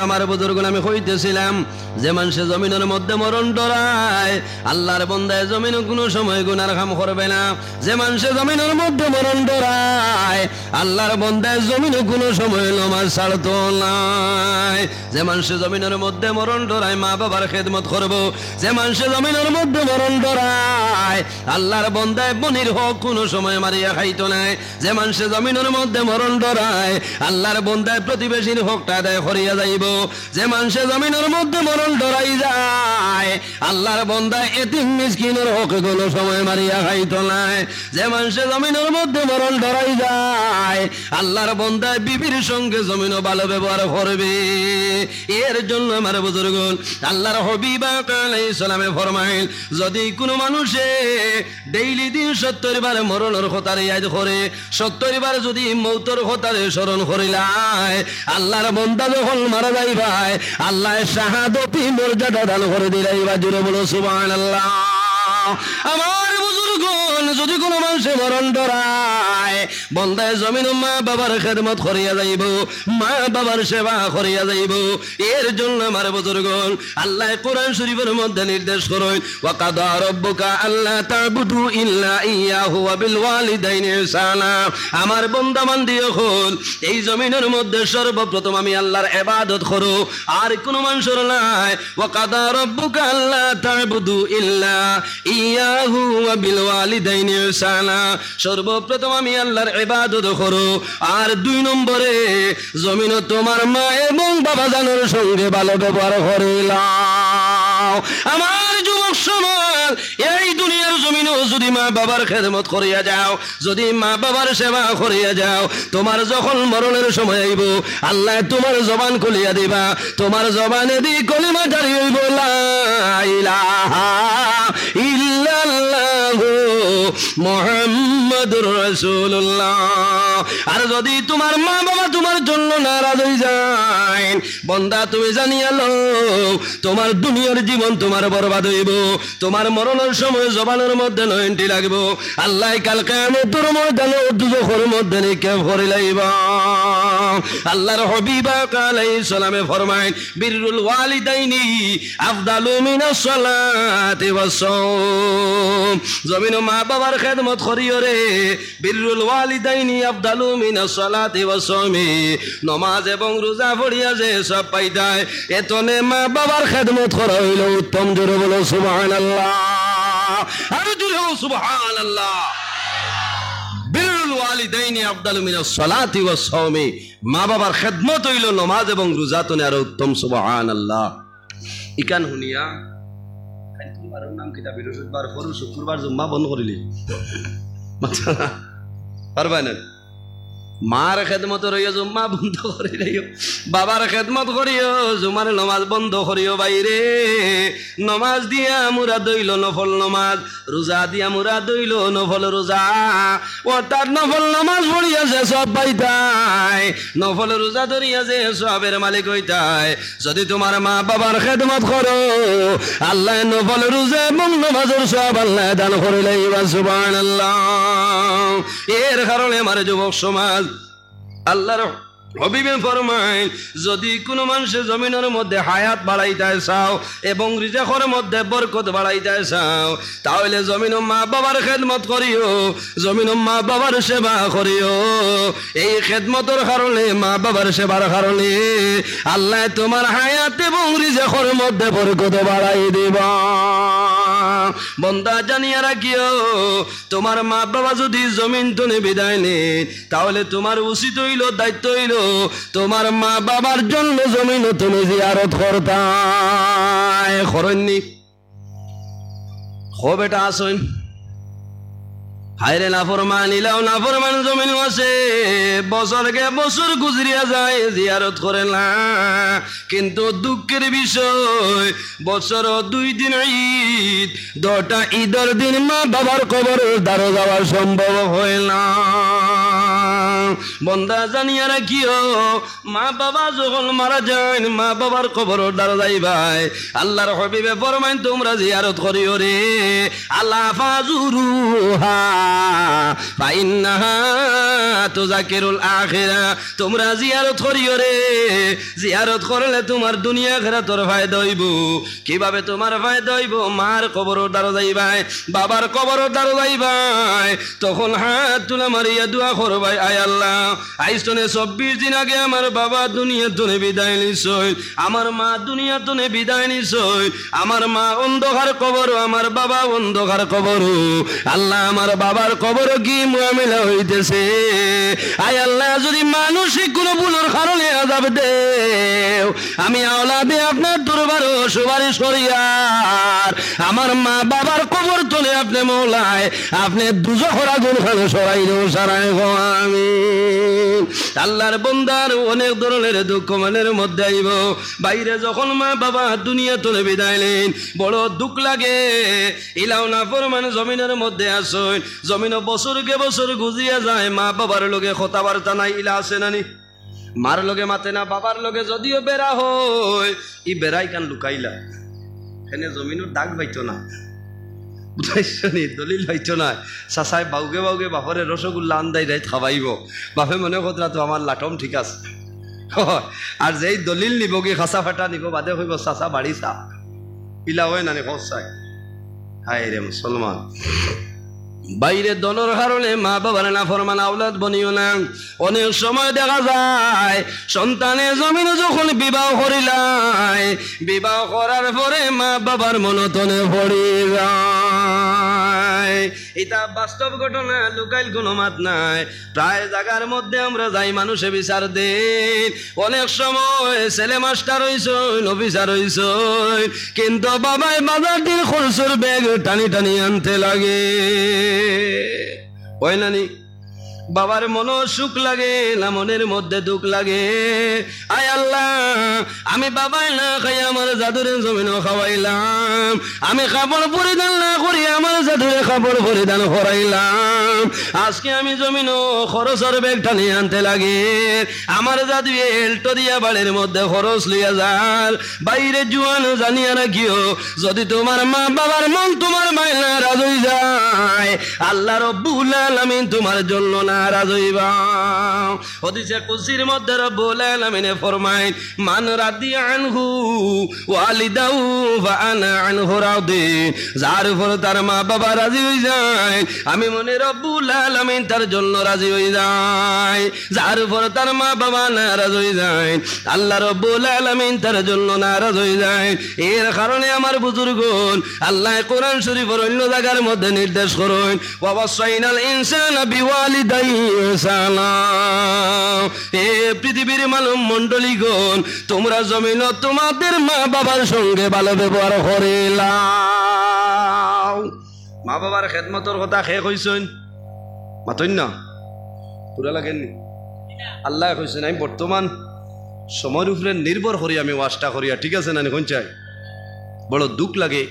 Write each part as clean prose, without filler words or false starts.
আমার বুজুর্গ আমি কইতেছিলাম যে মানুষে জমিনের মধ্যে মরণ ডরায় আল্লাহর বান্দায় জমিনে কোনো সময় গুনার কাম করবে না। যে মানুষে জমিনের মধ্যে মরণ ডরায় আল্লাহর বান্দায় জমিনে কোনো সময় নামাজ ছাড়তো নাই। যে মানুষে জমিনের মধ্যে মরণ ডরায় মা বাবার খেদমত করব। যে মানুষে জমিনের মধ্যে মরণ ডরায় আল্লাহর বান্দায় বনির হক কোনো সময় মারিয়া খাইতো নাই। যে মানুষে জমিনের মধ্যে মরণ ডরায় আল্লাহর বান্দায় প্রতিবেশীর হকটা আদায় করিয়া যাইব। যে মানুষে জমিনের মধ্যে মরণ ডরাই যায় আল্লাহর বান্দায় এতিম মিসকিনের হক কোনো সময় মারিয়া খাইতো নাই। যে মানুষে জমিনের মধ্যে মরণ ডরাই যায় আল্লাহর বান্দায় বিবির সঙ্গে জমিনও ভালো ব্যবহার করবে। এর জন্য আমার বুজুর্গ আল্লাহর হাবিব আলাইহিস সালামে ফরমাইল যদি কোনো মানুষে ডেইলি দিন 70 বার মরণের কথারে ইয়াদ করে 70 বার যদি মৌতের কথারে স্মরণ করিলায় আল্লাহর বান্দা যখন মারা যাইবাই আল্লাহ শাহাদতি মর্যাদা দান করে দিলাইবা। জুড়ে বলো সুবহানাল্লাহ। আমার বুজুর্গণ যদি কোনো মানুষে মরণ ডরায় বন্দায় জমিন মা বাবার খেদমত করিয়া যাইব, মা বাবার সেবা করিয়া যাইব। এর জন্য আমার বুজুর্গণ আল্লাহ কোরআন শরীফের মধ্যে নির্দেশ করেন ওয়া কাদা রাব্বুকা আল্লা তা'বুদু ইল্লা ইয়াহু ওয়া বিল ওয়ালিদাইনি ইহসানা। আমার বান্দা বান্দি হল এই জমিনের মধ্যে সর্বপ্রথম আমি আল্লাহর ইবাদত করো, আর কোনো মানুষের নাই। ওয়া কাদা রাব্বুকা আল্লা তা'বুদু ইল্লা ইয়াহু ওয়া বিল ওয়ালিদাইনি ইহসানা। সর্বপ্রথম আমি আল্লাহর ইবাদত করো, আর 2 নম্বরে জমিনে তোমার মা এবং বাবা জানের সঙ্গে ভালো ব্যবহার করিলাও। আমার যুবক সমাজ এই দুনিয়ার জমিনেও যদি মা বাবার খেদমত করিয়া যাও, যদি মা বাবার সেবা করিয়া যাও, তোমার যখন মরণের সময় আইব আল্লাহ তোমার জবান খুলিয়া দিবা। তোমার জবানে দি কলিমা জারি হইব লা ইলাহা ইল্লাল্লাহু মুহাম্মাদুর রাসূলুল্লাহ। আর যদি তোমার মা বাবা তোমার জন্য নারাজ হয়ে যায় বন্দা তুমি জানিয়া লও তোমার দুনিয়ার জীবন তোমার বরবাদ হইব। তোমার মরণের সময় জবানের মধ্যে নয়নটি লাগবো। আল্লাহ কাল কিয়ামতের ময়দানে দুজখের মধ্যে নিক্ষেপ করে লাইবা। আল্লাহর হাবিব আলাইহিস সালামে ফরমায় বিররুল ওয়ালিদাইনি আফদালু মিনাস সালাতি ওয়াস সাওম। জমিন মা বাবার খেদমত করিও রে, বিররুল ওয়ালিদাইনি আফদালু মিনাস সালাতি ওয়াস সাওমি। নামাজ এবং রোজা পড়িয়া যে সব পাইতায় এতনে মা বাবার খেদমত করা হইল উত্তম। জোরে বলো সুবহানাল্লাহ, আর জোরে বলো সুবহানাল্লাহ। বিররুল ওয়ালিদাইনি আফদালু মিনাস সালাতি ওয়াস সাওমি। মা বাবার খেদমত হইল নামাজ এবং রোজা তনে আর উত্তম। সুবহানাল্লাহ। ইকান হুনিয়া তোমার নাম কিতা বৃহস্পতিবার পর শুক্রবার জুম্মা বন্ধ করিলি পারবা না। মার খেদমত রইও জুম্মা বন্ধ করি রইও, বাবার খেদমত করিও জুমার নমাজ বন্ধ করিও। বাইরে নমাজ দিয়া মুরা দইল নফল নমাজ, রোজা দিয়া মুরা দইল নফল রোজা। ও তার নফল নমাজ পড়িয়াছে সব পাইতায়, নফল রোজা ধরিয়াছে সবের মালিক হইতায়। যদি তোমার মা বাবার খেদমত করো আল্লাহ নফল রোজা এবং নমাজের সব আল্লাহ দান করে লাইবা। সুবহানাল্লাহ। এর কারণে আমার যুবক সমাজ আল্লাহর হাবিবে ফরমায় যদি কোনো মানুষের জমিনের মধ্যে হায়াত বাড়াইতে চাও এবং রিজেকের মধ্যে বরকত বাড়াইতে চাও তাহলে জমিন মা বাবার খেদমত করিও, জমিন মা বাবার সেবা করিও। এই খেদমতের কারণে মা বাবার সেবার কারণে আল্লাহ তোমার হায়াত এবং রিজেকের মধ্যে বরকত বাড়াই দিবা। বন্দা জানিয়া রাখিও তোমার মা বাবা যদি জমিন তনে বিদায় নেয় তাহলে তোমার উচিত হইল, দায়িত্ব হইল তোমার মা বাবার জন্য জমিন তুমি জিয়ারত করতায়। করননি হো বেটা আসুন হায়রে নাফরমান ইলাও নাফরমান জমিন আছে বছরকে বছর গুজরিয়া যায় জিয়ারত করে না। কিন্তু দুঃখের বিষয় বছর 2 দিন ঈদ 10টা ঈদের দিন মা বাবার কবরে দ্বারে যাওয়া সম্ভব হয় না। বন্দা জানিয়া রাখিও মা বাবা যখন মারা যায় মা বাবার কবর দ্বারা যাইবাই আল্লাহর হাবিবে ফরমায় তোমরা জিয়ারত করিও রে। আল্লাহ ফাজুরুহা ফাইন্নাহা তুযাকিরুল আখিরা। তোমরা জিয়ারত করিও রে, জিয়ারত করলে তোমার দুনিয়া আখিরাতের ফায়দা হইব। কিভাবে তোমার ফায়দা হইব? মার কবরের দ্বারা যাইবাই, বাবার কবরের দ্বারা যাইবাই, তখন হাত তুলে মারিয়া দোয়া করবাই, আয় আল্লাহ আইসনে 24 দিন আগে আমার বাবা দুনিয়া তুলে বিদায় নিছই, আমার মা দুনিয়া তুলে বিদায় নিছই, আমার মা অন্ধকার কবর, আমার বাবা অন্ধকার কবর। আল্লাহ আমার বাবার কবর কি মুআমিলা হইতেছে? আয় আল্লাহ যদি মানসিক কোনো ভুলের কারণে আযাব দেও, আমি আওলাদে আপনার দরবারে সুপারিশ করিয়ার আমার মা বাবার কবর তুলে আপনি মওলায় আপনি দুজখের আগুন খানে সরাই দেও, সারাই গো আমিন। আল্লাহর বান্দার অনেক ধরনের দুঃখ মনের মধ্যে আইব। বাইরে যখন মা বাবা দুনিয়া তুলে বিদায় নেন বড় দুঃখ লাগে। ইলাও না ফরমান জমিনের মধ্যে আসুন, জমিন বছরকে বছর গুজিয়া যায়, মা বাবার লগে কথাবার্তা নাই। ইলা আছে নানি? মার লগে মাতে না, বাবার লগে যদিও বেড়া হয়, ই বেড়াই কান লুকাইলা এখানে জমিনের দাগ পাইতো না, বুঝাইছো নি? দলিল পাইতো না। চাচাই বাউগে বাউগে বাপরে রসগোল্লা আন্দাই রাইত খাবাইব, বাপে মনে কথা তো আমার লাটম ঠিক আছে। আর যেই দলিল নিব কি খাসা ফাটা নিব, বাদে হইব চাচা বাড়ি চা। ইলা হয় নানি? সচাই হায় রে মুসলমান। বাইরে দনের কারণে মা বাবার না ফরমান আওলাদ বনিও না। অনেক সময় দেখা যায় সন্তানের জমিনে যখন বিবাহ করিলাই, বিবাহ করার পরে মা বাবার মনতনে পড়ে যায়। এটা বাস্তব ঘটনা, লুকাইল কোনো মাত নাই। প্রায় জায়গার মধ্যে আমরা যাই, মানুষে বিচার দেন। অনেক সময় ছেলে মাস্টার হইছই, অফিসার হইছই, কিন্তু বাবাই বাজার দিন খরচের ব্যাগ টানি টানি আনতে লাগে। হয় নানি? বাবার মন সুখ লাগে না মনের মধ্যে দুঃখ লাগে? আয় আল্লাহ আমি বাবাই না খাই আমার জাদুরে জমিন খাওয়াইলাম, আমি কাপড় পরিধান না করি আমার জাদুরে কাপড় পরিধান করাইলাম, আজকে আমি জমিন খরচের ব্যাগ টানি আনতে লাগে। আমার জাদু এল্টো দিয়া বাড়ির মধ্যে খরচ লইয়া যার। বাইরে জুয়ান জানিয়া রাখিও, যদি তোমার মা বাবার মন তোমার মাইনা রাজ হই যায়, আল্লাহ রব্বুল আলামিন তোমার জন্য নারাজ হইবা। হাদিসে কুদসির মধ্যে রব্বুল আলামিন ফরমায়, মান রাদিয়া আনহু ওয়ালিদাহু ফাআনা আনহু রাদি। যার উপর তার মা বাবা রাজি হই যায়, আমি মনে রব্বুল আলামিন তার জন্য রাজি হই যায়। যার উপর তার মা বাবা নারাজ হই যায়, আল্লাহ রব্বুল আলামিন তার জন্য নারাজ হই যায়। এর কারণে আমার বুজুর্গগণ আল্লাহ কোরআন শরীফের অন্য জায়গার মধ্যে নির্দেশ করেন, ওয়াসাইনাল ইনসানা বিওয়ালিদাইহি ইহসানা। এ পৃথিবীর মানব মণ্ডলীগণ, তোমরা জমিন তোমাদের মা বাবার সঙ্গে ভালো ব্যবহার করিলাম। মা বাবার খেদমতর কথা শেষ হইছেন? মাতইন না পুরা লাগেননি? আল্লাহ কইছেন আমি বর্তমান সময়ের উপরে নির্ভর করি আমি ওয়াজটা করিয়া, ঠিক আছে না? কোন চাই বড় দুঃখ লাগে,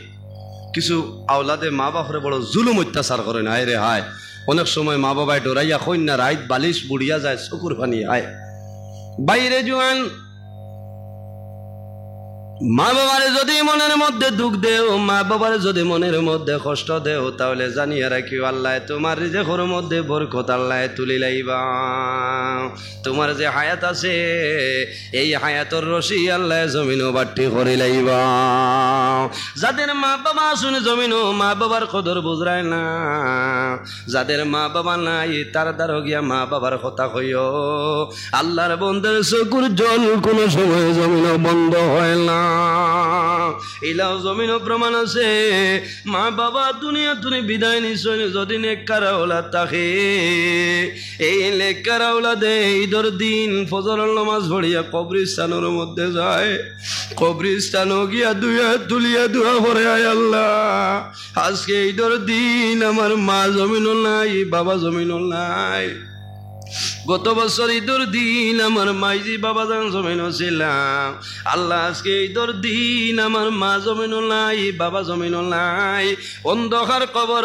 কিছু আওলাদে মা বাপরে বড় জুলুম অত্যাচার করে না। হায় রে হায়, অনেক সময় মা বাবায় ডরাইয়া কন্যা রাইত বালিশ বুড়িয়া যায়, চকুর পানি আয়। বাইরে জোয়ান মা বাবারে যদি মনের মধ্যে দুঃখ দেও, মা বাবারে যদি মনের মধ্যে কষ্ট দেও, তাহলে জানিয়ে রাখিও আল্লাহ তোমার রিজেকের মধ্যে বরকত আল্লাহ তুলি লাইবা। তোমার যে হায়াত আছে এই হায়াতর রশি আল্লাহ জমিনও বাট্টি করে লাইবা। যাদের মা বাবা শুনে জমিনও মা বাবার কদর বুঝরায় না, যাদের মা বাবা নাই তার দ্বারা গিয়া মা বাবার কথা কইও। আল্লাহর বন্দের চকুর জল কোন সময় জমিনও বন্ধ হয় না। ইলাও জমিনও প্রমাণ আছে, মা বাবা দুনিয়া তুমি বিদায় নিছেন, যদি নেককার আওলাদ থাকে, এই নেককার আওলাদে ঈদের দিন ফজরের নামাজ পড়িয়া কবরস্থানের মধ্যে যায়, কবরস্থানও গিয়া দুয়া তুলিয়া দোয়া করে, আয় আল্লাহ আজকে ঈদের দিন আমার মা জমিনও নাই, বাবা জমিনও নাই, গত বছর ঈদের দিন আমার মাইজি বাবা জান জমিনও ছিলাম, আল্লাহ আজকে ঈদের দিন আমার মা জমিনও নাই, বাবা জমিনও নাই, অন্ধকার কবর,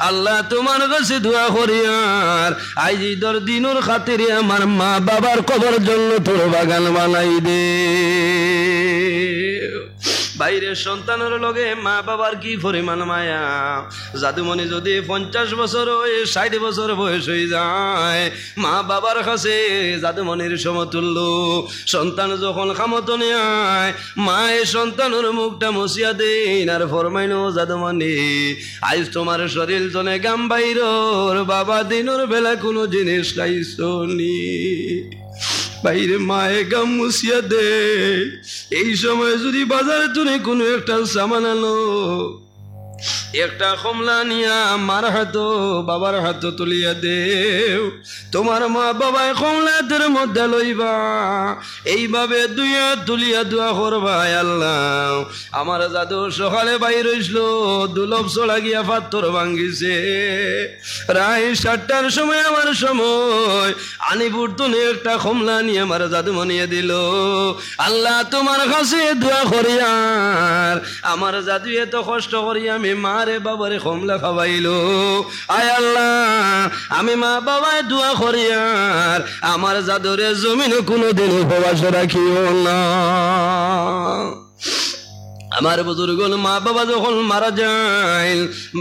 আল্লাহ তোমার কাছে দোয়া করি আর আজ ঈদের দিনের খাতিরে আমার মা বাবার কবর জন্য তোর বাগান বানাই দে। ভাই বাইরের সন্তানের লগে মা বাবার কি পরিমাণ মায়া। জাদুমণি যদি 50 বছর হয়ে 60 বছর বয়স হয়ে যায়, মা বাবার কাছে জাদুমণির সমতুল্য। সন্তান যখন খামত নেয়, মায়ের সন্তানের মুখটা মসিয়া দেন আর ফরমাইনো, জাদুমণি আজ তোমার শরীর জনে গাম বাইরর, বাবা দিনের বেলা কোনো জিনিস খাইছনি। বাইরে মায়ে গাম মুসিয়া দে। এই সময় যদি বাজারে তুমি কোনো একটা সামান আনো, একটা কমলা নিয়া মার হাতো বাবার হাত তুলিয়া দেও, তোমার মা বাবায় কমলাদের মধ্যে লইবা, এইভাবে দুইয়া তুলিয়া দোয়া করবা, আল্লাহ আমার জাদু সকালে বাইর হইছিল, দুলভ চলা গিয়া পাথর ভাঙ্গিছে, রায় 7টার সময় আমার সময় আনিপুর তুমি একটা কমলা নিয়ে আমার জাদু মনিয়ে দিল। আল্লাহ তোমার কাছে দোয়া করিয়ার আমার জাদু এত কষ্ট করি আমি মারে বাবারে কমলা খাওয়াইলো। আয় আল্লাহ আমি মা বাবায় দোয়া করিয়ার আমার জাদুরে জমিন কোনোদিন উপবাস রাখিও না। আমার বুজুর্গ মা বাবা যখন মারা যায়,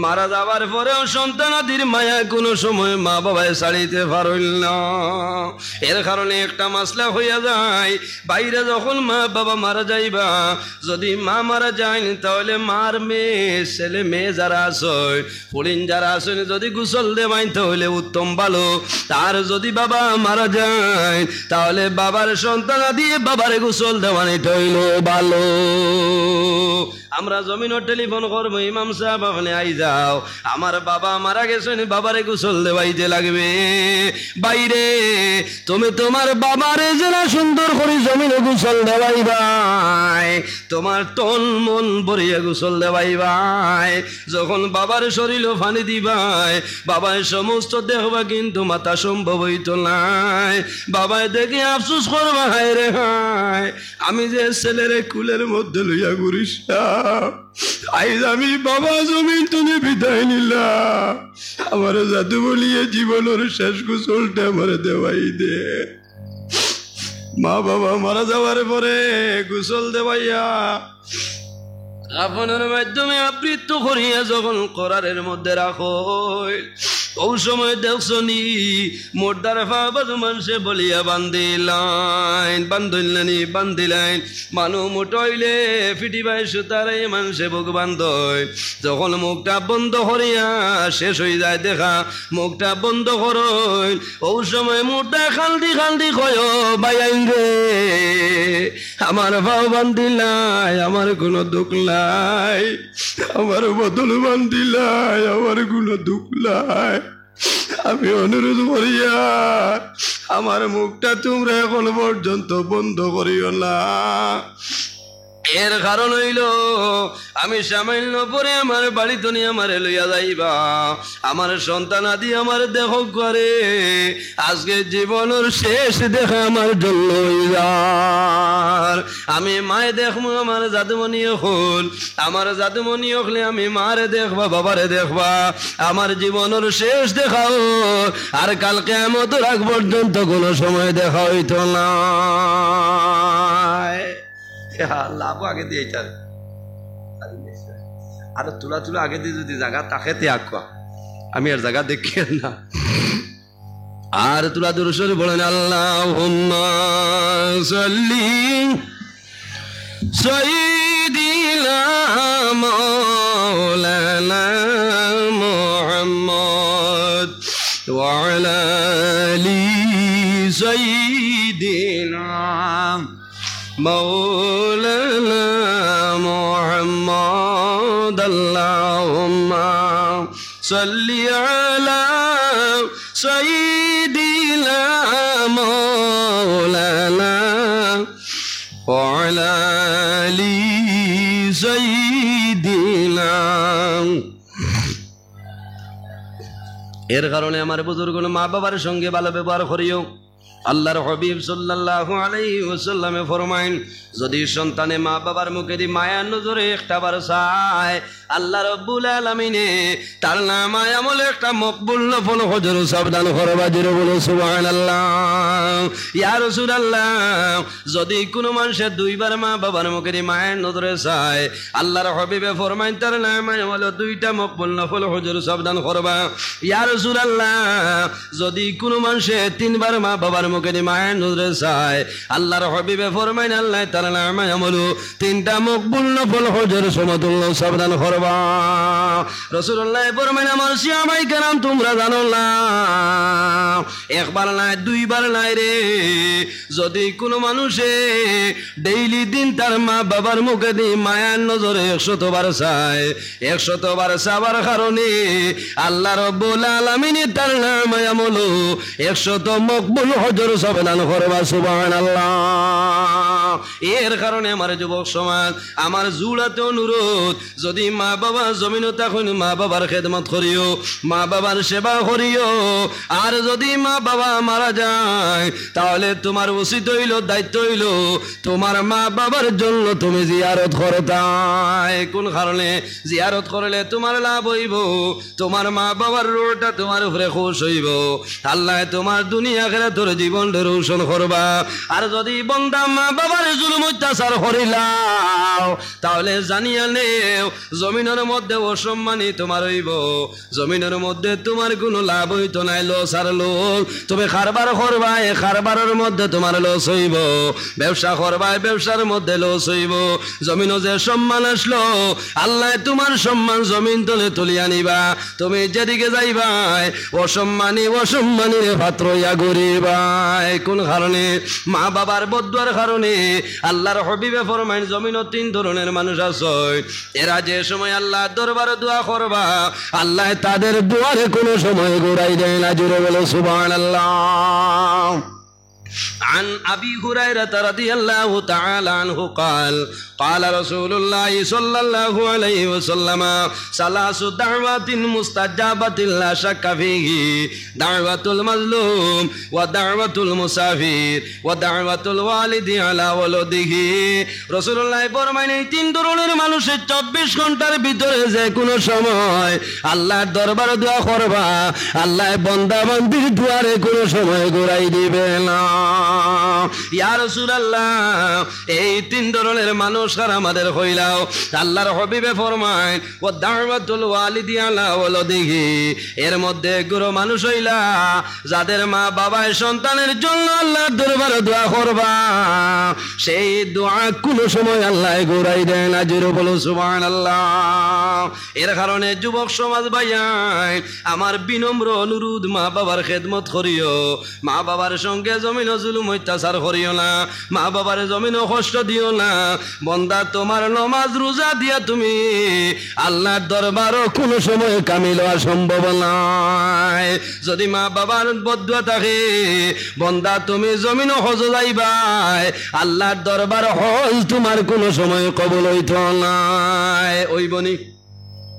মারা যাওয়ার পরেও সন্তানাদির মায়া কোনো সময় মা বাবায় ছাড়িতে পারল না। এর কারণে একটা মাসলা হইয়া যায়, বাইরে যখন মা বাবা মারা যাইবা, যদি মা মারা যায় তাহলে মার মেয়ে ছেলে মেয়ে যারা আসয় পুলিন যারা আসেন যদি গোসল দেবাই তাহলে উত্তম ভালো। তার যদি বাবা মারা যায় তাহলে বাবার সন্তানাদি বাবারে গোসল দেওয়ানিটা হইল ভালো। আমরা জমিনের টেলিফোন করবো, ইমাম সাহেব আপনি আই যাও, আমার বাবা মারা গেছেন, বাবারে গোসল দেওয়াইতে লাগবে। বাইরে তুমি তোমার বাবারে যারা সুন্দর করে জমিনে গোসল দেওয়াই ভাই, তোমার তন মন ভরিয়ে গোসল দেওয়াই ভাই। যখন বাবার শরীরও ফানি দিবাই, বাবায় সমস্ত দেখবা কিন্তু মাথা সম্ভব হইত নাই। বাবায় দেখে আফসোস করবা, হায় রে হায় আমি যে ছেলেরে কুলের মধ্যে লইয়া ঘুরিস, আইজ আমি বাবা জমিন তুমি বিদায় নিলাম, আমার জাদু বলিয়ে জীবনের শেষ গোসলটা আমার দেওয়াই দে। মা বাবা মারা যাওয়ার পরে গোসল দেওয়াইয়া আপনার মাধ্যমে আবৃত্ত করিয়া যখন করারের মধ্যে রাখো, ও সময় দেখছনি মোর্দার ফাবাদ মানুষে বলিয়া বান্ধিলাইন মানুষ মোটইলে ফিটিবাই সুতারাই মানুষে বুক বান্ধয়। যখন মুখটা বন্ধ করিয়া শেষ হয়ে যায় দেখা, মুখটা বন্ধ করইল, ও সময় মুখটা খালদি খালদি কয়, বাইন রে আমার ভাও বান্ধিলাই, আমার কোনো দুঃখ নাই, আমার বদল বান্ধিলাই, আমার কোনো দুঃখ নাই। আমি অনুরোধ করিয়া আমার মুখটা তোমরা এখন পর্যন্ত বন্ধ করিও না। এর কারণ হইল আমি সামান্য পরে আমার বাড়িতে নিয়ে আমার লইয়া যাইবা, আমার সন্তান আদি আমার দেখ করে আজকে জীবনের শেষ দেখা আমার জন্য আমি মায়ে দেখবো, আমার জাদুমণি হল, আমার জাদুমণি হলে আমি মারে দেখবা বাবারে দেখবা, আমার জীবনের শেষ দেখাও আর কালকে মতো রাখ পর্যন্ত কোনো সময় দেখা হইত না। লাভ আগে দিয়ে আর তুলা তুলা আগে দিয়ে যদি জায়গা তাকেতে আঁকা, আমি আর জায়গা দেখি না। আর তুলা দুরুশরী বলেন আল্লাহুম্মা সাল্লি সাইয়্যিদিনা মাওলানা মুহাম্মদ ওয়া আলা আলি সাইয়্যিদিনা مولانا محمد اللهم صل على سيدنا مولانا وعلى آل سيدنا। এর কারণে আমার বুজুর্গ মা বাবার সঙ্গে ভালো ব্যবহার করিও, আল্লাহর হাবিব সাল্লাল্লাহু আলাইহি ওয়াসাল্লামে ফরমাইন, যদি সন্তানে মা বাবার মুখে দি মায়ার নজরে একটাবার চায়, আল্লাহ রাব্বুল আলামিনে তার নামায় আমলে একটা মকবুল নফল হজর সাবধান করবা। জোরে বলো সুবহানাল্লাহ। ইয়া রাসূলুল্লাহ, যদি কোনো মানুষের দুইবার মা বাবার মুখে দি মায়ের নজরে চায়, আল্লাহর হাবিবে ফরমাইন তার নামায় আমলে দুইটা মকবুল নফল হজর সাবধান করবা। ইয়া রাসূলুল্লাহ, যদি কোনো মানুষের তিনবার মা বাবার মুখে দি মায়ের নজরে চায়, আল্লাহর হাবিবে ফরমাইন আল্লাহ তার নামায় আমলে তিনটা মকবুল নফল হজর সমতুল্য সাবধান করবা। রাসূলুল্লাহ ফরমাইন, আমার সাহাবায়ে কেরাম তোমরা জানো না, একবার নাই দুইবার নাই রে, যদি কোনো মানুষে ডেইলি দিন তার মা বাবার মুখে দিয়ে মায়ার নজরে 100 বার চায়, 100 বার চাবার কারণে আল্লাহ রাব্বুল আলামিন তার নামে আমল 100 মকবুল হজর সাবধান করবা। সুবহানাল্লাহ। এর কারণে আমার যুবক সমাজ, আমার জুড়াতে অনুরোধ, যদি মা বাবা জমিনে তখন মা বাবার খেদমত করিও, মা বাবার সেবা করিও। আর যদি মা বাবা মারা যায়, তাহলে তোমার উচিত হইল, দায়িত্ব হইল তোমার মা বাবার জন্য তুমি জিয়ারত করতাই। কোন কারণে জিয়ারত করলে তোমার লাভ হইব, তোমার মা বাবার রূহটা তোমার উপরে খুশ হইব, আল্লাহ তোমার দুনিয়া আখিরাতের জীবনটা রোশন করবা। আর যদি বান্দা মা বাবার জুলুম অত্যাচার করিলাও, তাহলে জানিয়া নেও জমিনের মধ্যে অসম্মানী তোমার হইব, জমিনের মধ্যে তোমার কোনো লাভ হইতো নাই, লস আর লস। তুমি কারবার করবা, কারবারের মধ্যে তোমার লস হইব, ব্যবসা করবা, ব্যবসার মধ্যে লস হইব। জমিনে যে সম্মান আসলো, আল্লাহ তোমার সম্মান জমিন তলে তুলিয়া নিবা। তুমি যেদিকে যাইবাই অসম্মানীর পাত্র ইয়া গরিবাই। কোন কারণে? মা বাবার বদুয়ার কারণে। আল্লাহর হাবিবে ফরমাইন, জমিনে 3 ধরনের মানুষ আছে, এরা যে সময় আল্লাহ দরবারে দোয়া করবা, আল্লাহ তাদের দোয়ারে কোনো সময় ঘুরাই দেয় না। জোরে বলো সুবহানাল্লাহ। عن أبي هريرة رضي الله تعالى عنه قال قال رسول الله صلى الله عليه وسلم 3 دعوات مستجابة لا شك فيه دعوة المظلوم ودعوة المسافر ودعوة الوالد على ولده। রাসূলুল্লাহ ফরমাইন, এই 3 ধরনের মানুষের 24 ঘন্টার ভিতরে যে কোনো সময় আল্লাহর দরবারে দোয়া করবা, আল্লাহ বান্দা বান্দির দুয়ারে কোনো সময় ঘুরাই দিবে না। ইয়া রাসূলুল্লাহ, এই 3 ধরনের মানুষ আর আমাদের হইলাও। আল্লাহর হাবিবে ফরমায়, ও দাওয়াতুল ওয়ালিদি আলা ওয়ালাদিহি, এর মধ্যে গুরু মানুষ হইলা যাদের মা বাবা সন্তানের জন্য আল্লাহর দরবারে দোয়া করবা, সেই দোয়া কোনো সময় আল্লাহ ঘুরাই দেয় না। জোরে বলো সুবহানাল্লাহ। এর কারণে যুবক সমাজ ভাইয়াই, আমার বিনম্র অনুরোধ, মা বাবার খেদমত করিও, মা বাবার সঙ্গে জমিন জুলুম অত্যাচার করিও না, মা বাবার জমিনও কষ্ট দিও না। বন্দা, তোমার নামাজ রোজা দিয়া তুমি আল্লাহর দরবারও কোনো সময় কামিল হওয়া সম্ভব নয়। যদি মা বাবার বদুয়া থাকে, বন্দা তুমি জমিনও হজ যাইবাই, আল্লাহর দরবার হজ তোমার কোনো সময় কবুল হইত নাই। ওই বনি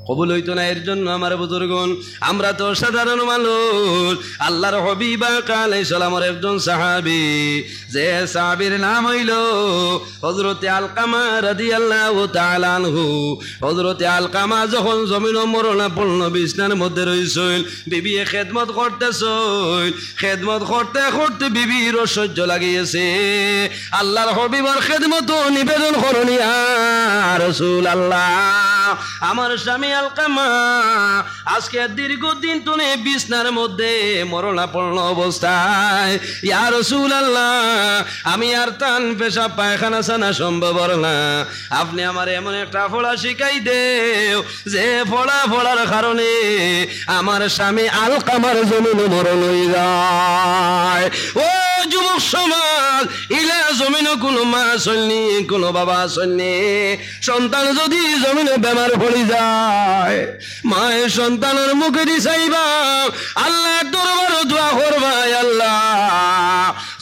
কবুল হইতো না। এর জন্য আমার বুজুর্গণ, আমরা তো সাধারণ মানুষ। আল্লাহর হাবিব আলাইহিস সালামের একজন সাহাবী, যে সাহাবীর নাম হইল হযরতে আলকামা রাদিয়াল্লাহু তাআলা আনহু। হযরতে আলকামা যখন জমিনে মরণাপন্ন বিছনার মধ্যে রইছেন, বিবি খেদমত করতেছেন, খেদমত করতে করতে বিবির সহ্য লাগিয়েছে। আল্লাহর হাবিবের খেদমত নিবেদন করুন, ইয়া রাসূলুল্লাহ, আমার স্বামী আলকামা আজকে দীর্ঘদিন তুলে বিছনার মধ্যে মরণাপন্ন অবস্থায়। ইয়া রাসূলুল্লাহ, আমি আর টান পেশাব পায়খানা ছানা সম্ভব না, আপনি আমার এমন একটা ফোড়া শিখাই দেও যে ফোড়ার কারণে আমার স্বামী আলকামার জমিনে মরণ হয়ে যায়। ও যুবক সমাজ, ইলা জমিনে কোনো মা আসেননি, কোনো বাবা আসেননি। সন্তান যদি জমিনে বেমার পড়ে যায়, মায়ের সন্তানের মুখে দি চাইবা, আল্লাহর দরবারে দোয়া করবা, আল্লাহ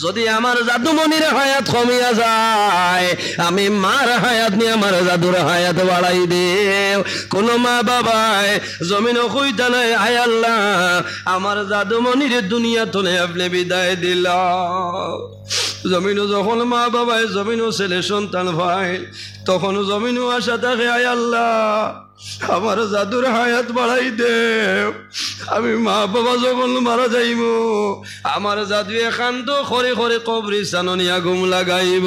যদি আমার জাদুমণির হায়াত কমিয়া যায়, আমি মার হায়াত নিয়ে আমার জাদুর হায়াত বাড়াই দেও। কোন মা বাবায় জমিন কইতা নাই, আয় আল্লাহ আমার জাদুমণির দুনিয়া তোলে আপনি বিদায় দিলা। জমিনও যখন মা বাবায় জমিনও ছেলে সন্তান ভাই তখন জমিনও আশা থাকে আয় আল্লাহ আমার জাদুর হায়াত বাড়াই দেও, আমি মা বাবা যখন মারা যাইব আমার জাদু একান্ত খরে খরে কবরিস্তান নিয়া ঘুম লাগাইব।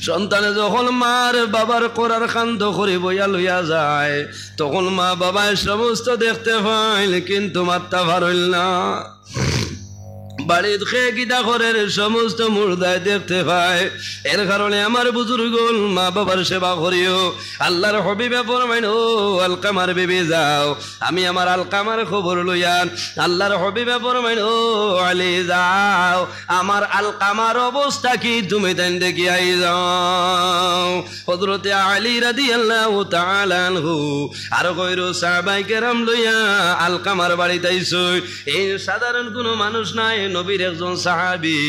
সন্তানে যখন মার বাবার করার কান্দ করে বইয়া লইয়া যায় তখন মা বাবায় সমস্ত দেখতে পাইল কিন্তু মাত্তা ভারইল না। বাড়ির খেয়ে গিটা ঘরের সমস্ত মুর্দায় দেখতে পায়। এর কারণে আমার বুজুর্গ মা বাবার সেবা করিও। আল্লাহর হবিবে ফরমাইন ও আলকামার বিবি যাও, আমি আমার আলকামার খবর লইয়ান। আল্লাহর হবিবে ফরমাইন ও আলী যাও, আমার আলকামার অবস্থা কি তুমি তাই দেখি আই যাও। হযরতে আলী রাদিয়াল্লাহু তাআলা আনহু আর কইরো সাহাবায়ে কেরাম লইয়া আলকামার বাড়িতে আইছো। এই সাধারণ কোনো মানুষ নাই, নবীর একজন সাহাবী।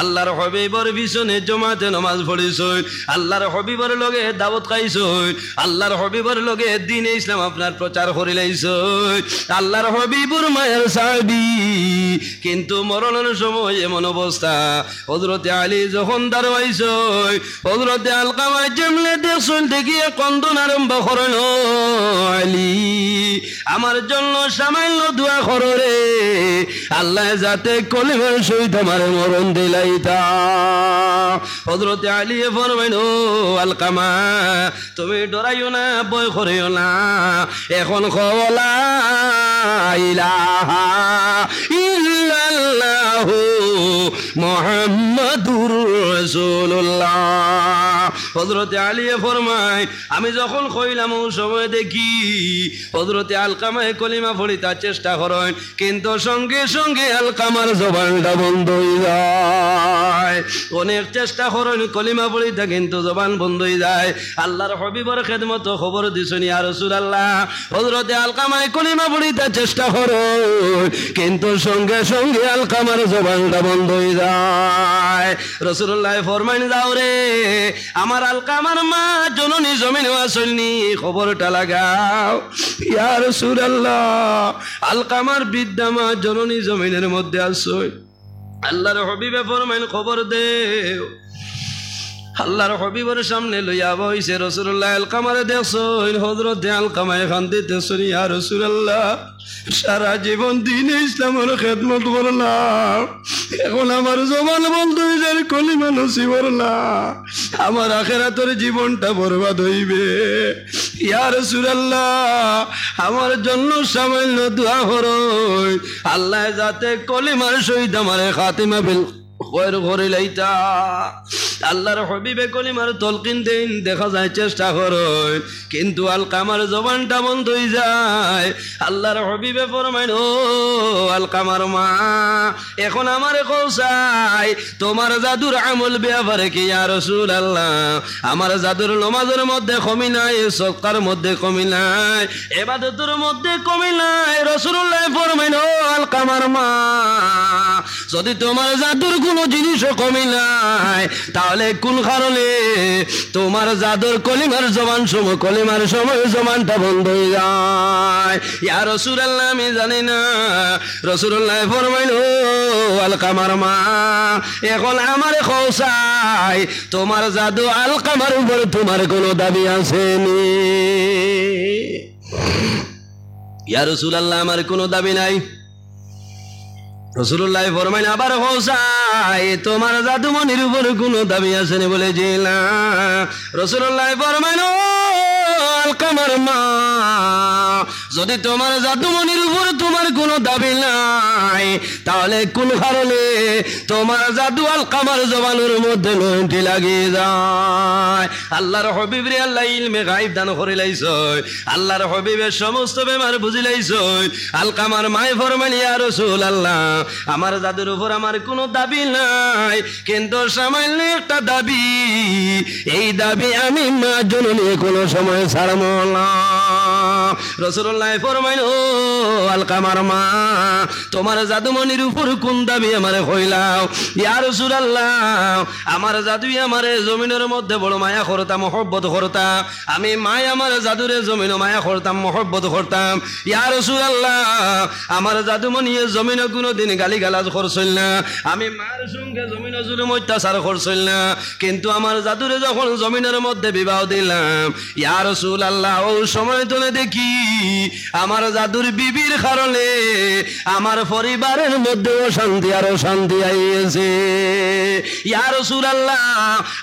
আল্লাহর হবিবর পিছনে জমাতে নামাজ পড়িছই, আল্লাহর হবিবর লগে দাওয়াত খাইছই, আল্লাহর হবিবর লগে দ্বীনে ইসলাম আপনার প্রচার করে লাইছই। আল্লাহর হবিবর মায়ের সাহাবী, কিন্তু মরণের সময় এমন অবস্থা হযরতে আলী যখন দাঁড়াইছই হযরতে আলকামা যেমনে দেখছই দেখিয়ে কন্দন আরম্ভ করেন, ও আলী আমার জন্য সামান্য দোয়া করো রে, আল্লাহ যাতে কলিমার সহিত আমার মরণ দিলাইতা। হযরতে আলী ফরমাইন ও আলকামা তুমি ডরাইও না, ভয় করিও না, এখন লা ইলাহা ইল্লাল্লাহু মুহাম্মাদুর রাসূলুল্লাহ। হযরতে আলী ফরমায় আমি যখন কইলাম ও সময় দেখি হযরতে আলকামায় কলিমা পড়িতে চেষ্টা করেন কিন্তু সঙ্গে সঙ্গে আলকামার জবানটা বন্ধ হয়ে যায়। অনেক চেষ্টা করেন কলিমা পড়িতে কিন্তু জবান বন্ধ হয়ে যায়। আল্লাহর হবিবর খেদমত খবর দিছেন ইয়া রাসূলুল্লাহ, হযরতে আলকামায় কলিমা পড়িতে চেষ্টা করেন কিন্তু সঙ্গে সঙ্গে আলকামার জবানটা বন্ধ হয়ে যায়। রাসূলুল্লাহ ফরমাইন যাও রে আমার আলকামার মা জননী জমিনে আসলনি খবরটা লাগাও। ইয়া রাসূলুল্লাহ আলকামার বৃদ্ধা মা জননী জমিনের মধ্যে আসই। আল্লাহর হবিবে ফরমাইন খবর দেও। আল্লাহর হবিবের সামনে লইয়া বইছে রাসূলুল্লাহ আলকামারে দেখছই হযরতে আলকামায় কান্দিতেছেন, ইয়া রাসূলুল্লাহ সারা জীবন দ্বীনে ইসলামের খেদমত করলাম, এখন আমার জবান বন্ধ হয়ে যায়, কলিমা নসিব করলাম, আমার আখিরাতের জীবনটা বরবাদ হইবে। ইয়া রাসূলুল্লাহ আমার জন্য সামান্য দোয়া করুন, আল্লাহ যাতে কলিমার সহিত আমার খাতিমা বিল খৈর করে লাইতা। আল্লাহর হবিবে কলিমার তলকিন দেন দেখা যায় চেষ্টা করুন কিন্তু আলকামার জবানটা বন্ধ হয়ে যায়। আল্লাহর হবিবে ফরমাইন ও আলকামার মা এখন আমারে কৌসাই তোমার জাদুর আমল ব্যাপারে কি ইয়া রাসূলুল্লাহ? আমার জাদুর নামাজের মধ্যে কমি নাই, সদকার মধ্যে কমি নাই, ইবাদতের মধ্যে কমি নাই। রাসূলুল্লাহ ফরমাইন ও আলকামার মা যদি তোমার জাদুর কোনো জিনিসও কমি নাই তাহলে কোন কারণে তোমার জাদুর কলিমার জবান সময় কলিমার সময় জবানটা বন্ধ হয়ে যায়? ইয়া রাসূলুল্লাহ আমি জানি না। রাসূলুল্লাহ ফরমাইল ও আলকামার মা এখন আমার খোসাই তোমার জাদু আলকামার উপর তোমার কোনো দাবি আসেনি? ইয়া রাসূলুল্লাহ আমার কোনো দাবি নাই। রাসূলুল্লাহ ফরমাইন আবার হোসাই তোমার জাদুমনির উপর কোনো দাবি আসেনি? বলে যে না। রাসূলুল্লাহ ফরমাইন ও আলকামার মা যদি তোমার জাদুমনির উপর তোমার কোনো দাবি নাই তাহলে কোন কারণে তোমার জাদু আলকামার জবানের মধ্যে নয়টি লাগিয়ে যায়? আল্লাহর হবিব রে আল্লাহ ইলমে গায়ব দান করে লাইছে, আল্লাহর হবিবের সমস্ত বেমার বুঝি লাইছে। আলকামার মায়ে ফরমাইন ইয়া রাসূলুল্লাহ আমার জাদুর উপর আমার কোনো দাবি নাই কিন্তু সামান্য একটা দাবি, এই দাবি আমি মা জননী কোনো সময় ছাড়ব না। রাসূলুল্লাহ রাসূলুল্লাহ ফরমাইল ও আলকামার মা তোমার জাদুমণির উপর কোন দাবি আমারে কইলাও ইয়া রাসূলুল্লাহ আমার জাদুই আমারে জমিনের মধ্যে বড় মায়া করতাম মহব্বত করতাম আমি মায় আমার জাদুরে জমিন মায়া করতাম মহব্বত করতাম ইয়া রাসূলুল্লাহ আমার জাদুমণি জমিনে কোনোদিন গালিগালাজ করছিল না আমি মার সঙ্গে জমিন জুলুম অত্যাচার করছিল না কিন্তু আমার জাদুরে যখন জমিনের মধ্যে বিবাহ দিলাম ইয়া রাসূলুল্লাহ ও সময় তো দেখি আমার জাদুর বিবির কারণে আমার পরিবারের মধ্যে অশান্তি আর অশান্তি আইছে ইয়া রাসূলুল্লাহ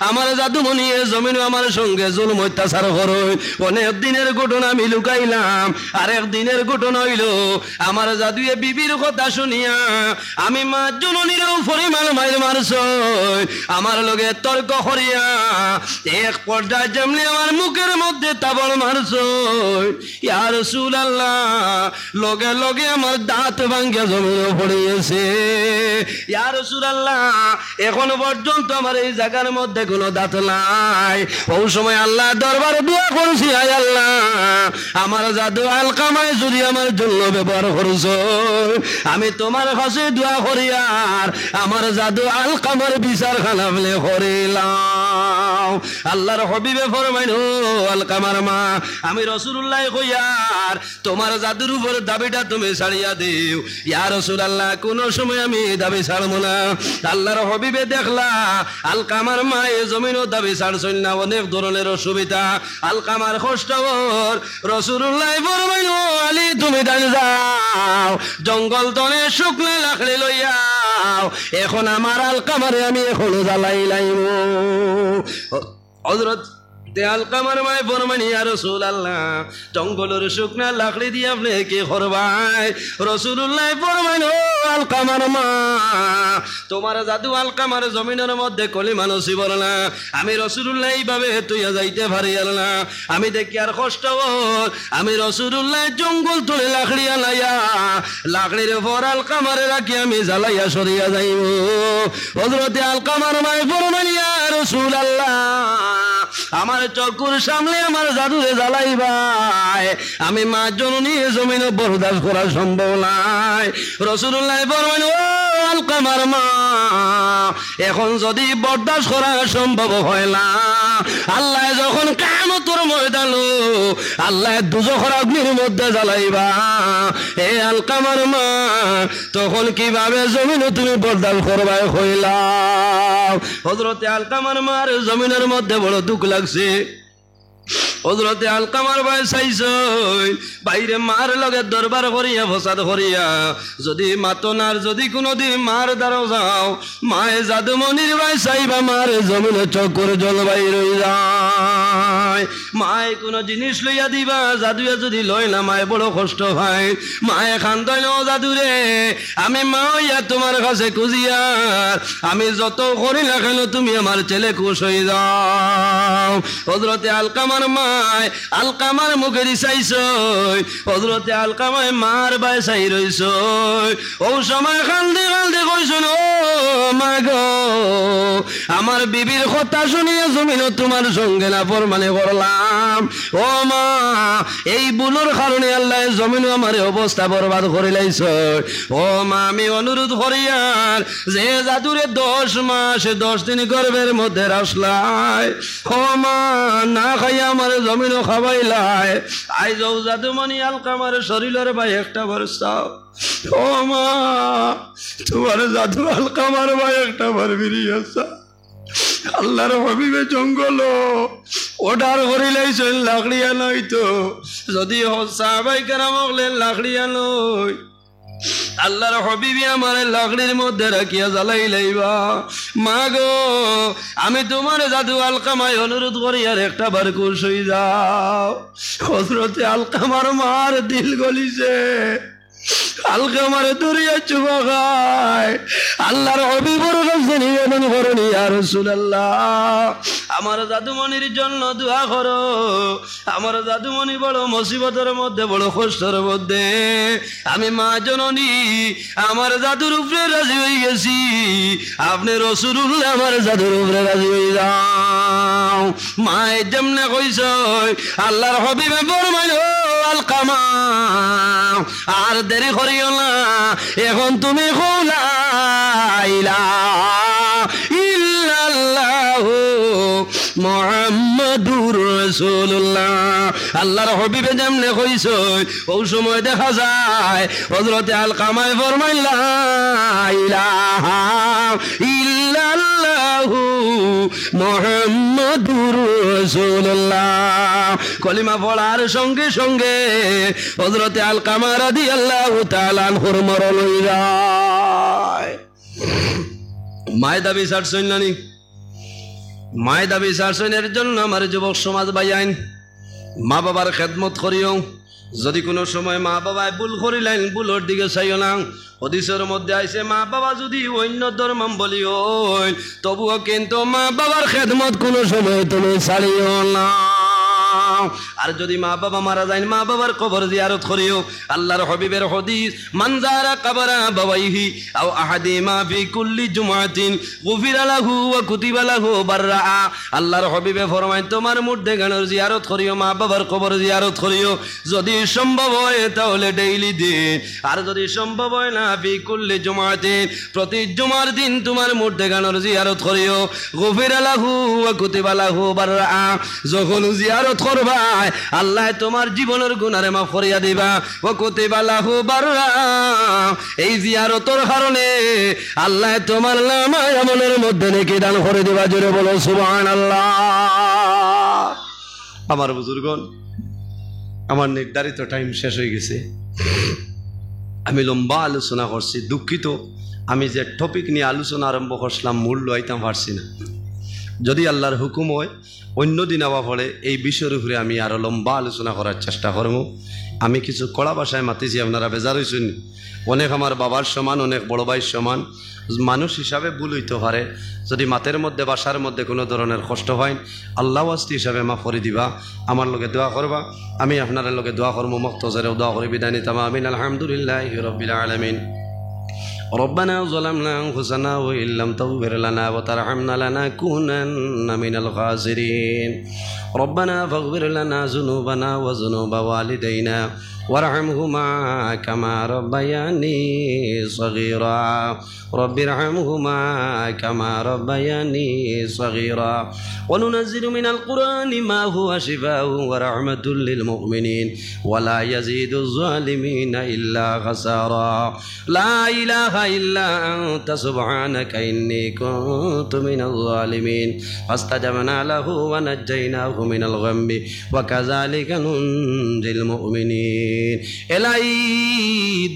আমার জাদুমণি জমিন আমার সঙ্গে জুলুম অত্যাচার করে অনেক দিনের ঘটনা আমি লুকাইলাম আর একদিনের ঘটনা হইল আমার জাদুয়ে বিবির কথা শুনিয়া আমি মা জননীর পরিমাণ মাইল মারছ আমার লগে তর্ক করিয়া এক পর্যায়ে যেমনি আমার মুখের মধ্যে তাবড় মারছ ইয়া রাসূলুল্লাহ লগে লগে আমার দাঁত ভাঙ্গা জমিনে পড়িয়েছে ইয়া রাসূলুল্লাহ এখন পর্যন্ত আমার এই জায়গার মধ্যে কোনো দাঁত নাই ওই সময় আল্লাহ দরবারে দোয়া করছি আয় আল্লাহ আমার জাদু আলকামায় যদি আমার জন্য ব্যবহার করছ আমি তোমার কাছে দোয়া করি আর আমার জাদু আলকামার বিচার খানাবলে করিলাম আল্লাহর হাবিবে ফরমাইল ও আলকামার মা আমি রাসূলুল্লাহ কইয়ার তোমার জাদুর উপর দাবিটা তুমি ছাড়িয়া দিও ইয়া রাসূলুল্লাহ কোন সময় আমি দাবি ছাড়ব না আল্লাহর হাবিবে দেখলা আলকামার মা এই জমিনও দাবি ছাড়ছল না অনেক ধরনের অসুবিধা আলকামার কষ্টবর রাসূলুল্লাহ ফরমাইল আলী তুমি দাঁড়িয়ে যাও জঙ্গল তনে শুকনো লাকড়ি লইয়াও এখন আমার আলকামারে আমি এখনো জ্বালাই লাইব হযরত আলকামার মায় ফরমাইল ইয়া রাসূলুল্লাহ জঙ্গলের শুকনা লাকড়ি দিয়ে আপনি কি করবাই রাসূলুল্লাহ ফরমাইল ও আলকামার মা তোমার জাদু আলকামার জমিনের মধ্যে কলিমা নসিব না আমি রাসূলুল্লাহ এইভাবে তুইয়া যাইতে পারি না আমি দেখি আর কষ্ট আমি রাসূলুল্লাহ জঙ্গল তুলে লাকড়ি আনাইয়া লাকড়ির উপর আলকামারে রাখি আমি জ্বালাইয়া সরিয়া যাইব হযরত আলকামার মায় ফরমাইল ইয়া রাসূলুল্লাহ আমার চকুর সামনে আমার জাদুরে জ্বালাইবাই আমি মা জননী জমিনে বরদাস্ত করা সম্ভব নাই রাসূলুল্লাহ ফরমাইল ও আলকামার মা এখন যদি বরদাস্ত করা সম্ভব হয় না আল্লাহ যখন কিয়ামতের ময়দানে আল্লাহ দুজখের অগ্নির মধ্যে জ্বালাইবা এ আলকামার মা তখন কিভাবে জমিনে তুমি বরদাস্ত করবা কইলাম হযরত আলকামার মার জমিনের মধ্যে বড় দুঃখ লাগছে হযরত আলকামার ভাই চাইছই বাইরে মার লগে দরবার করিয়া ফসাদ করিয়া যদি মাতনার যদি কোনোদিন মার দ্বারা যাও মায়ে জাদুমণির ভাই চাইবা মার জমিনে চক্কর জল বাইর হয়ে যায় মায়ে কোনো জিনিস লইয়া দিবা জাদুয়ে যদি লয় না মায়ে বড় কষ্ট হয় মায়ে খান্দাইল জাদুরে আমি মা হইয়া তোমার কাছে খুঁজিয়ার আমি যত করি না কেন তুমি আমার ছেলে খুশ হয়ে যাও হযরতে আলকামার মায় আলকামার মুখের চাইছই হযরতে আলকামায় মার বাই চাই রইছ ও সময় কান্দে কান্দে কইছন ও মা গো আমার বিবির কথা শুনিয়ে জমিন তোমার সঙ্গে না ফরমানে করলাম ও মা এই ভুলের কারণে আল্লাহ জমিন আমার অবস্থা বরবাদ করে লাইছ ও মা আমি অনুরোধ করিয়ার যে জাদুরে 10 মাস 10 দিন গর্ভের মধ্যে রাখলাই ও মা না খাইয়া আমার জমিনও খাবাইলাই আইজ জাদুমণি আলকামার শরীরের ভাই একটা বর্ষাও ও মা তোমার জাদু আলকামার ভাই একটা বার বেরিয়েছে আল্লাহর হাবিবে জঙ্গল ওটার করিলাইছেন লাকড়িয়া নইতো যদি সাহাবায়ে কেরাম হলেন লাকড়িয়া নই আল্লাহর হাবিবি আমার লাকড়ির মধ্যে রাখিয়া জ্বালাই লাইবা মা গো আমি তোমার জাদু আলকামায় অনুরোধ করি আর একটা বার খুশ হয়ে যাও হযরতে আলকামার মার দিল গলিছে আলকামারে দরিয়া চুবা খায় আল্লাহর হাবিবর কাছে নিবেদন করুন ইয়া রাসূলুল্লাহ আমার জাদুমণির জন্য দোয়া করো আমার জাদুমণি বড় মুসিবতের মধ্যে বড় কষ্টের মধ্যে আমি মা জননী আমার জাদুর উপরে রাজি হয়ে গেছি আপনি রাসূলুল্লাহ আমার জাদুর উপরে রাজি হয়ে যাও মায়ে যেমনে কইছ আল্লাহর হাবিবে ফরমাইল আলকামা আর দেরি করিও না এখন তুমি লা ইলাহা ইল্লাল্লাহু মুহাম্মাদুর রাসূলুল্লাহ আল্লাহর হাবিবে যেমনে কইছ ওই সময় দেখা যায় হযরতে আলকামায় ফরমাইল লা ইলাহা ইল্লাল্লাহু মুহাম্মাদুর রাসূলুল্লাহ কলিমা পড়ার সঙ্গে সঙ্গে হযরতে আলকামা রাদিয়াল্লাহু তাআলা আনহুর মরণ হয়ে যায়। মায়ের দাবি ছাড়ছেন না নি? মায়ের দাবি ছাড়ছেন। এর জন্য আমার যুবক সমাজ ভাইয়াইন মা বাবার খেদমত করিও। যদি কোনো সময় মা বাবায় ভুল করিলেন ভুলের দিকে চাইও না। হাদিসের মধ্যে আইছে মা বাবা যদি অন্য ধর্মাবলম্বী হন তবুও কিন্তু মা বাবার খেদমত কোনো সময় তুমি ছাড়িও না। আর যদি মা বাবা মারা যায় মা বাবার কবর জিয়ারত করিও। আল্লাহর হাবিবের হাদিস মান যারা কবরা বাবাইহি আও আহাদিমা ফি কুল্লি জুমাতিন গুফিরা লাহু ওয়া কুতিবা লাহু বাররা। আল্লাহর হাবিবে ফরমায় তোমার মুর্দেগানের জিয়ারত করিও, মা বাবার কবর জিয়ারত করিও। যদি সম্ভব হয় তাহলে ডেইলি দিন, আর যদি সম্ভব হয় না ফি কুল্লি জুমাতিন প্রতি জুমার দিন তোমার মুর্দেগানের জিয়ারত করিও। গুফিরা লাহু ওয়া কুতিবা লাহু বাররা। যখন জিয়ারত করবা আল্লাহ তোমার জীবনের গুনারে মাফ করিয়া দিবা। ওয়া কুতিবা লাহু বাররা। এই জিয়ারতের কারণে আল্লাহ তোমার নামায়ে আমলের মধ্যে নেকি দান করে দিবা। জোরে বলো সুবহানাল্লাহ। আমার বুজুর্গণ, আমার নির্ধারিত টাইম শেষ হয়ে গেছে। আমি লম্বা আলোচনা করছি, দুঃখিত। আমি যে টপিক নিয়ে আলোচনা আরম্ভ করছিলাম মূল লইতাম পারছি না। যদি আল্লাহর হুকুম হয় অন্যদিন আবার পড়ে এই বিষয়ের উপরে আমি আরো লম্বা আলোচনা করার চেষ্টা করব। আমি কিছু কড়া ভাষায় মাতিছি, আপনারা বেজার হয়েছেন। অনেক আমার বাবার সমান, অনেক বড় ভাইয়ের সমান মানুষ হিসাবে ভুল হইতে পারে। যদি মাতের মধ্যে বাসার মধ্যে কোনো ধরনের কষ্ট হয় আল্লাহ ওয়াস্তি হিসাবে মাফ করে দিবা। আমার লগে দোয়া করবা, আমি আপনার লগে দোয়া করবো। মুক্তজরে দোয়া করে বিদায় নিতাম। আমিন। আলহামদুলিল্লাহি রাব্বিল আলামিন। ربنا ظلمنا أنفسنا وإن لم تغفر لنا وترحمنا لنكونن من الخاسرين. ربنا فاغفر لنا ذنوبنا وذنوب والدينا وارحمهما كما ربياني صغيرا. رب ارحمهما كما ربياني صغيرا. وننزل من القرآن ما هو شفاء ورحمة للمؤمنين ولا يزيد الظالمين إلا خسارا. لا إله إلا أنت سبحانك إني كنت من الظالمين. فاستجبنا له ونجيناه من الغم وكذلك ننجي المؤمنين. এলাই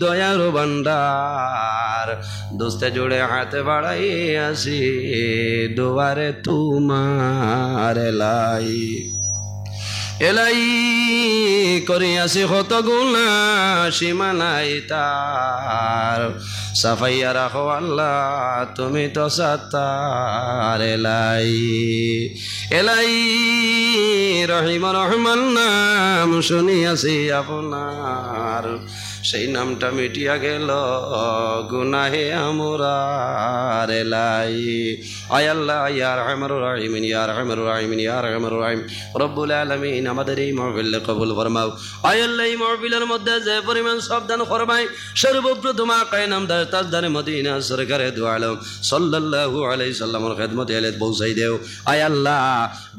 দয়ার ভান্ডার দোস্তে জোড়ে হাতে বাড়াই আসি দুয়ারে তোমার। এলাই এলাই করিয়াছি কত গুণা সীমানাই তার। সাফাইয়া রাখো আল্লাহ তুমি তো সাত্তার। এলাই এলাই রহিম রহমান নাম শুনিয়াছি আপনার, সেই নামটা মিটিয়া গেল গুনাহে আমরার। এলাই আয় আল্লাহ ইয়া রহমানুর রহিমিন ইয়া রহমানুর রহিমিন ইয়া রহমানুর রহিম রব্বুল আলামিন আমাদের এই মাহফিল কবুল ফরমাও। আয় আল্লাহ এই মাহফিলের মধ্যে যে পরিমাণ সাবধান ফরমাই সর্বপ্রথম আকায়ে নামদার তাজদারে মদিনা সরকারে দু আলম সাল্লাল্লাহু আলাইহি সাল্লামের খিদমতে এলে পৌঁছাই দেও। আয় আল্লাহ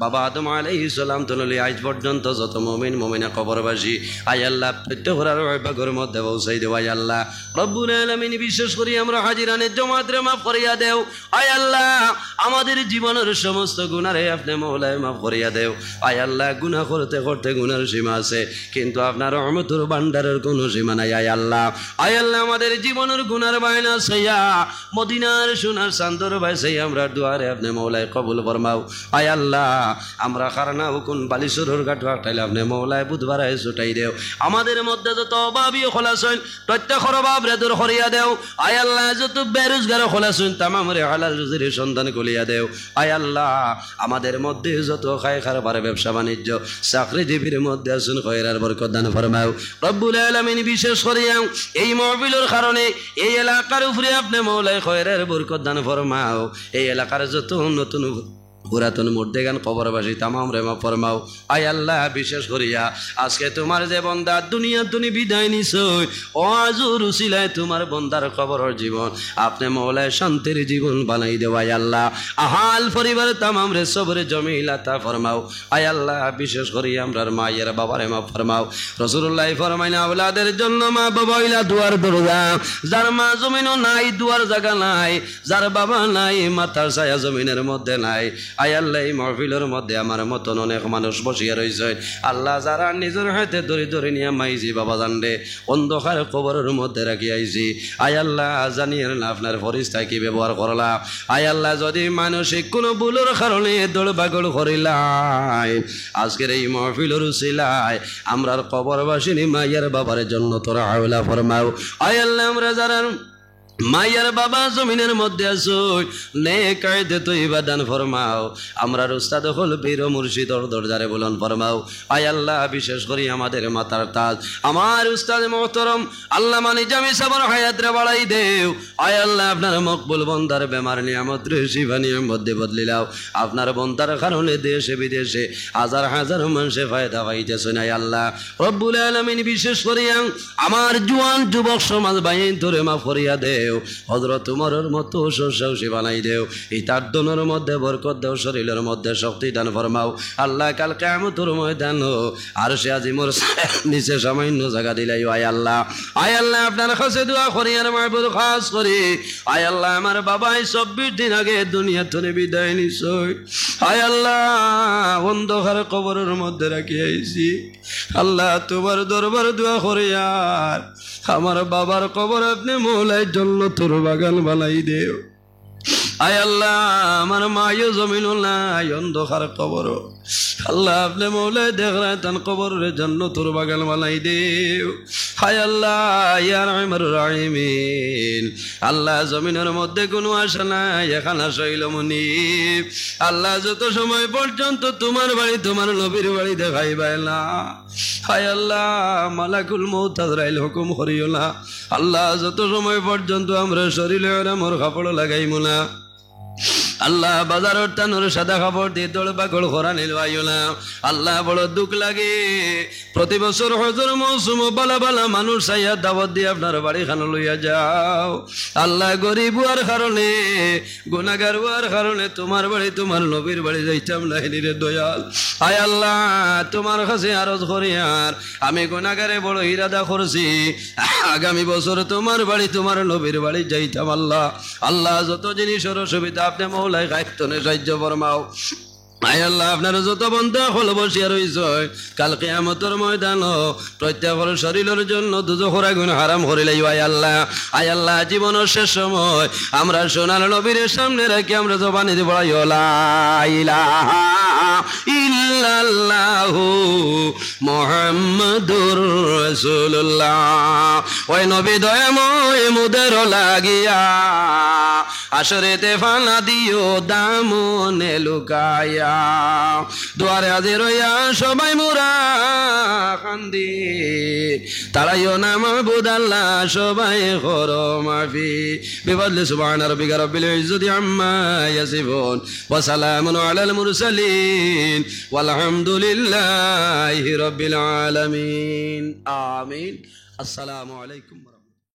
বাবা আদম আলাইহিস সালাম তনলি আজ পর্যন্ত যত মুমিন মুমিনা কবরবাসী আয় আল্লাহ প্রত্যেকের রহবাগের মধ্যে পৌঁছাই দেও। আয় আল্লাহ রব্বুল আলামিন বিশেষ করে আমরা হাজিরানের জমাতরে মাফ করিয়া দেও। আয় আল্লাহ আমাদের জীবনের সমস্ত গুনাহে আপনি মওলায় মাফ করিয়া দেও। আয় আল্লাহ গুনাহ করতে করতে গুনার সীমা আছে, কিন্তু আপনার রহমতের ভান্ডারের কোনো সীমা নাই। আয় আল্লাহ আমাদের জীবনের গুনার বায়না সাইয়া মদিনার সোনার চান্দর বাইসাই আমরা দুয়ারে আপনি মওলায় কবুল ফরমাও। আয় আল্লাহ আমরা কারণা হুকুন বালিশরর গাঁট আটাইলে আপনি মওলায় বুধবার ছুটাই দেও। আমাদের মধ্যে যত অভাবী খোলাছেন প্রত্যেকের অভাব রে দূর করিয়া দেও। আয় আল্লাহ যত বেরোজগার খোলাছেন তামাম রে হালাল রুজির সন্ধান করিয়া দেও। আয় আল্লাহ আমাদের মধ্যে যত খায় খারবার ব্যবসা বাণিজ্য চাকরিজীবীর মধ্যে আছেন খয়রার বরকত দান ফরমাও। রব্বুল আলামিন বিশেষ করিয়া এই মাহফিলের কারণে এই এলাকার উপরে আপনি মওলায় খয়রার বরকত দান ফরমাও। এই এলাকার যত নতুন পুরাতন মুর্দেগান কবরবাসী তামাম রে মাফ ফরমাও। আয় আল্লাহ বিশেষ করিয়া আজকে তোমার যে বন্দা দুনিয়া তুমি বিদায় নিছই, ও আজুর উসিলায় তোমার বন্দার কবরের জীবন আপনি মওলায় শান্তির জীবন বানাই দেও। আয় আল্লাহ আহাল পরিবার তামাম রে সবরে জমিলা তা ফরমাও। আয় আল্লাহ বিশেষ করিয়া আমরার মায়ের বাবারে মাফ ফরমাও। রাসূলুল্লাহ ফরমাইনা আওলাদের জন্য মা বাবা হইলা দুয়ার দরজা, যার মা জমিনও নাই দুয়ার জায়গা নাই, যার বাবা নাই মাথার ছায়া জমিনের মধ্যে নাই। আয় আল্লাহ এই মাহফিলের মধ্যে আমার মতন অনেক মানুষ বসিয়া রয়েছে আল্লাহ, যারা নিজের হাতে ধরে ধরে নিয়ে মাইছি বাবা জানরে অন্ধকার কবরের মধ্যে রাখি আইছি। আয় আল্লাহ জানিয়ে না আপনার ফরিস্তায় কি ব্যবহার করলা। আয় আল্লাহ যদি মানসিক কোনো ভুলের কারণে দৌড়বাগড় করিলাই আজকের এই মাহফিলের উসিলায় আমরার কবরবাসিনী মাইয়ার বাবার জন্য তোরা আওলা ফরমাও। আয় আল্লাহ আমরা যারা মাইয়ার বাবা জমিনের মধ্যে আছো নেক আয়তে তৈবা দান ফরমাও। আমরার উস্তাদ হল বীর মুর্শিদর দরজারে বলন ফরমাও। আয় আল্লাহ বিশেষ করে আমাদের মাতার তাজ আমার উস্তাদ মোহতরম আল্লামা নিজামী সাহেবের হায়াতরে বাড়াই দেও। আয় আল্লাহ আপনার মকবুল বন্দার বেমার নিয়ামত রে শিবা নিয়ামত দিয়ে বদলিলাও। আপনার বন্দার কারণে দেশে বিদেশে হাজার হাজার মানুষে ফায়দা পাইতেছে। না আল্লাহ রব্বুল আলামিন বিশেষ করিয়া আমার জোয়ান যুবক সমাজ বাইন ধরে মা ফরিয়া দে হযরত উমরের মতো সাহসী বানাই দেও। এই তার দনের মধ্যে বরকত দেও, শরীরের মধ্যে শক্তি দান ফরমাও। আল্লাহ কাল কিয়ামতের ময়দান আর সে আজিমর নিচে সামান্য জায়গা দিলাই। আয় আল্লাহ আপনার কাছে দোয়া করি আর মাহবুব খাস করি। আয় আল্লাহ আমার বাবাই 24 দিন আগে দুনিয়া থেকে বিদায় নিছই। আয় আল্লাহ অন্ধকার কবরের মধ্যে রাখি আইছি। আল্লাহ তোমার দরবার দোয়া করি আর আমার বাবার কবর আপনি মওলায় জান্নাতুর বাগান বানাই দেও। আয় আল্লাহ আমার মায়ও জমিন নাই অন্ধকার কবর আল্লাহ আপনি মওলায় দেখলেন তান কবরের জান্নাতুর বাগান বানাই দেও। হায় আল্লাহ ইয়া রাহমানুর রাহিমিন আল্লাহ জমিনের মধ্যে কোনো আশা নাই এখানে শৈল মুনিব আল্লাহ যত সময় পর্যন্ত তোমার বাড়ি তোমার নবীর বাড়ি দেখাইবাই না। হায় আল্লাহ মালাকুল মউত আজরাইল হুকুম করিও না। আল্লাহ যত সময় পর্যন্ত আমরা শরীরে আমার কাপড় লাগাইমু না। আল্লাহ বাজারের টানোর সাদা কাপড় দিয়ে দৌড়বাগড় করা নিলবাইও না। আল্লাহ বড় দুঃখ লাগে প্রতি বছর হজর মৌসুম বালা বালা মানুষ চাইয়া দাওয়াত দিয়ে আপনার বাড়ি খানো লইয়া যাও। আল্লাহ গরিব হওয়ার কারণে গুনাহগার হওয়ার কারণে তোমার বাড়ি তোমার নবীর বাড়ি যাইতাম না রে দয়াল। আয় আল্লাহ তোমার কাছে আরজ করি আর আমি গুনাহগারে বড় ইরাদা করছি আগামী বছর তোমার বাড়ি তোমার নবীর বাড়ি যাইতাম। আল্লাহ আল্লাহ যত জিনিসের অসুবিধা আপনি মওলায় গায়তনে সাহায্য ফরমাও। আয় আল্লাহ আপনার যত বান্দা হল বসিয়া রইছে কাল কিয়ামতের ময়দান প্রত্যেকের শরীরের জন্য দুজখের আগুন হারাম করে লাইও। আয় আল্লাহ জীবনের শেষ সময় আমরা সোনার নবীর সামনে রেখে আমরা জবানি দিয়ে বলাই লা ইলাহা ইল্লাল্লাহু মুহাম্মাদুর রাসূলুল্লাহ। ওই নবী দয়াময় মুদের লাগিয়া আসরেতে ফানা দিও দামনে লুকায়া দুয়ারে হাজির হইয়া সবাই মোরা কান্দি তারাইও না মাহবুদ আল্লাহ সবাই করো মাফি বিফদলি সুবহানা রাব্বিকা রাব্বিল ইজ্জতি আম্মা ইয়াসিফুন ওয়া সালামুন আলাল মুরসালিন ওয়ালহামদুলিল্লাহি রাব্বিল আলামিন আমিন। আসসালামু আলাইকুম।